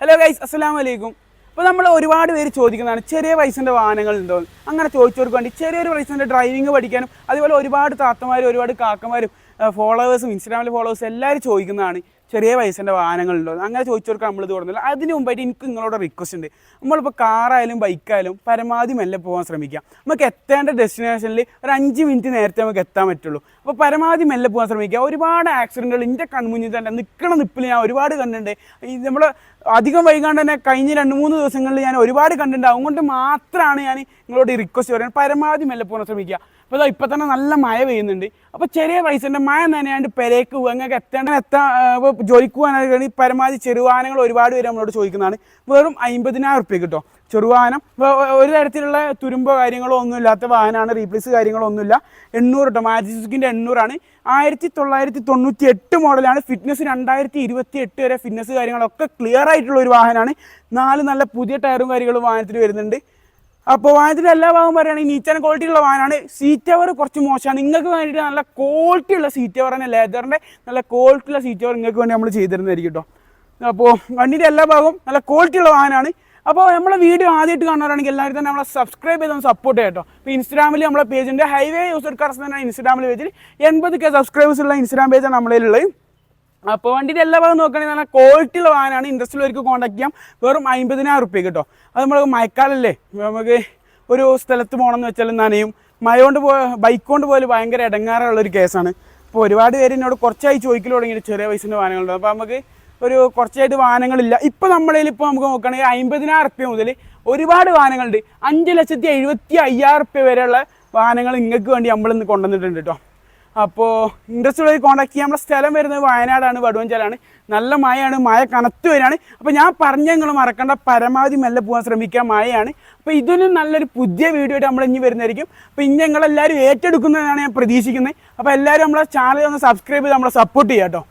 Hello guys, അസ്സലാമു അലൈക്കും. അപ്പോൾ നമ്മൾ ഒരുപാട് പേര് ചോദിക്കുന്നതാണ് ചെറിയ പൈസൻ്റെ വാഹനങ്ങൾ ഉണ്ടോ. അങ്ങനെ ചോദിച്ചവർക്ക് വേണ്ടി ചെറിയൊരു പൈസൻ്റെ ഡ്രൈവിംഗ് പഠിക്കാനും അതുപോലെ ഒരുപാട് താത്തമാരും ഒരുപാട് കാക്കമാരും ഫോളോവേഴ്സും ഇൻസ്റ്റാഗ്രാമിലെ ഫോളോവേഴ്സും എല്ലാവരും ചോദിക്കുന്നതാണ് ചെറിയ പൈസൻ്റെ വാഹനങ്ങളുണ്ടോ. അങ്ങനെ ചോദിച്ചവർക്ക് നമ്മൾ ഇത് കൊടുക്കുന്നില്ല. അതിന് മുമ്പായിട്ട് എനിക്ക് നിങ്ങളോട് റിക്വസ്റ്റ് ഉണ്ട്. നമ്മളിപ്പോൾ കാറായാലും ബൈക്കായാലും പരമാവധി മെല്ലെ പോകാൻ ശ്രമിക്കാം. നമുക്ക് എത്തേണ്ട ഡെസ്റ്റിനേഷനിൽ ഒരു 5 മിനിറ്റ് നേരത്തെ നമുക്ക് എത്താൻ പറ്റുള്ളൂ. അപ്പോൾ പരമാവധി മെല്ലെ പോകാൻ ശ്രമിക്കുക. ഒരുപാട് ആക്സിഡൻറ്റുകൾ എൻ്റെ കൺമുന്നിൽ തന്നെ നിൽക്കണ നിപ്പിൽ ഞാൻ ഒരുപാട് കണ്ടിട്ടുണ്ട്. ഈ നമ്മൾ അധികം വൈകാണ്ട് തന്നെ കഴിഞ്ഞ 2-3 ദിവസങ്ങളിൽ ഞാൻ ഒരുപാട് കണ്ടിട്ടുണ്ട്. അതുകൊണ്ട് മാത്രമാണ് ഞാൻ നിങ്ങളോട് റിക്വസ്റ്റ് പറയുന്നത്, പരമാവധി മെല്ലെ പോകാൻ ശ്രമിക്കുക. അപ്പോൾ ഇപ്പം തന്നെ നല്ല മഴ പെയ്യുന്നുണ്ട്. അപ്പോൾ ചെറിയ പൈസൻ്റെ മഴ നനയാണ്ട് പെരേക്ക് പോകുക, അങ്ങനെ ഇപ്പോൾ ജോലിക്ക് പോകാനായി പരമാവധി ചെറുവാഹനങ്ങൾ ഒരുപാട് പേര് നമ്മളോട് ചോദിക്കുന്നതാണ്. വെറും 50,000 റുപ്യ കിട്ടോ ചെറുവാഹനം. ഒരു തരത്തിലുള്ള തുരുമ്പോ കാര്യങ്ങളോ ഒന്നും ഇല്ലാത്ത വാഹനമാണ്, റീപ്ലേസ് കാര്യങ്ങളോ ഒന്നുമില്ല. 800 കേട്ടോ, മാരുതി സുസുക്കിൻ്റെ 800 1998 മോഡലാണ്. ഫിറ്റ്നസ് 2028 വരെ ഫിറ്റ്നസ് കാര്യങ്ങളൊക്കെ ക്ലിയർ ആയിട്ടുള്ള ഒരു വാഹനമാണ്. 4 നല്ല പുതിയ ടയറും കാര്യങ്ങളും വാഹനത്തിൽ വരുന്നുണ്ട്. അപ്പോൾ വാഹനത്തിൻ്റെ എല്ലാ ഭാഗം പറയുകയാണെങ്കിൽ നീറ്റ് ആൻഡ് ക്വാളിറ്റി ഉള്ള വാഹനമാണ്. സീറ്റ് കവർ കുറച്ച് മോശമാണ്. നിങ്ങൾക്ക് വേണ്ടിയിട്ട് നല്ല ക്വാളിറ്റി ഉള്ള സീറ്റ് കവർ തന്നെ, ലെതറിൻ്റെ നല്ല ക്വാളിറ്റി ഉള്ള സീറ്റ് കവർ നിങ്ങൾക്ക് വേണ്ടി നമ്മൾ ചെയ്തിരുന്നതായിരിക്കും കേട്ടോ. അപ്പോൾ വണ്ടിയുടെ എല്ലാ ഭാഗവും നല്ല ക്വാളിറ്റി ഉള്ള വാഹനമാണ്. അപ്പോൾ നമ്മളെ വീഡിയോ ആദ്യമായിട്ട് കാണുന്നവരാണെങ്കിൽ എല്ലാവരും തന്നെ നമ്മളെ സബ്സ്ക്രൈബ് ചെയ്തൊന്ന് സപ്പോർട്ട് ചെയ്യാം കേട്ടോ. ഇപ്പോൾ ഇൻസ്റ്റാഗ്രാമിൽ നമ്മളെ പേജുണ്ട്, ഹൈവേ യൂസർ കാർസ് തന്നെ ഇൻസ്റ്റാഗ്രാമിൽ പേജിൽ 80K സബ്സ്ക്രൈബേഴ്സ് ഉള്ള ഇൻസ്റ്റാഗ്രാം പേജാണ് നമ്മളിലുള്ളത്. അപ്പോൾ വണ്ടിയുടെ എല്ലാ ഭാഗം നോക്കുകയാണെങ്കിൽ നല്ല ക്വാളിറ്റി ഉള്ള വാഹനമാണ്. ഇൻട്രസ്റ്റിലുള്ളവർക്ക് കോൺടാക്ട് ചെയ്യാം. വെറും 50,000 റുപ്യ കേട്ടോ. അത് നമ്മൾ മഴക്കാലല്ലേ, നമുക്ക് ഒരു സ്ഥലത്ത് പോകണമെന്ന് വെച്ചാൽ നനയും. മഴ കൊണ്ട് ബൈക്ക് കൊണ്ട് പോയാൽ ഭയങ്കര ഇടങ്ങാറുള്ളൊരു കേസാണ്. അപ്പോൾ ഒരുപാട് പേര് എന്നോട് കുറച്ചായി ചോദിക്കൽ തുടങ്ങിയിട്ട് ചെറിയ പൈസൻ്റെ വാഹനങ്ങളുണ്ട്. അപ്പോൾ നമുക്ക് ഒരു കുറച്ചായിട്ട് വാഹനങ്ങളില്ല. ഇപ്പോൾ നമ്മളതിൽ ഇപ്പോൾ നമുക്ക് നോക്കുകയാണെങ്കിൽ 50,000 റുപ്യ മുതൽ ഒരുപാട് വാഹനങ്ങളുണ്ട്. 5,75,000 റുപ്യ വരെയുള്ള വാഹനങ്ങൾ നിങ്ങൾക്ക് വേണ്ടി നമ്മളിന്ന് കൊണ്ടുവന്നിട്ടുണ്ട് കേട്ടോ. അപ്പോൾ ഇൻട്രസ്റ്റ് ഉള്ളവർ കോൺടാക്ട് ചെയ്യാം. നമ്മുടെ സ്ഥലം വരുന്നത് വയനാടാണ്, വടുവഞ്ചാലാണ്. നല്ല മഴയാണ്, മഴ കനത്ത് വരികയാണ്. അപ്പോൾ ഞാൻ പറഞ്ഞ നിങ്ങൾ മറക്കേണ്ട, പരമാവധി മെല്ലെ പോകാൻ ശ്രമിക്കുക, മഴയാണ്. അപ്പോൾ ഇതിനും നല്ലൊരു പുതിയ വീഡിയോ ആയിട്ട് നമ്മൾ ഇനി വരുന്നതായിരിക്കും. അപ്പോൾ ഇനി ഞങ്ങളെല്ലാവരും ഏറ്റെടുക്കുന്നതാണ് ഞാൻ പ്രതീക്ഷിക്കുന്നത്. അപ്പോൾ എല്ലാവരും നമ്മളെ ചാനൽ ഒന്ന് സബ്സ്ക്രൈബ് ചെയ്ത് നമ്മളെ സപ്പോർട്ട് ചെയ്യാം കേട്ടോ.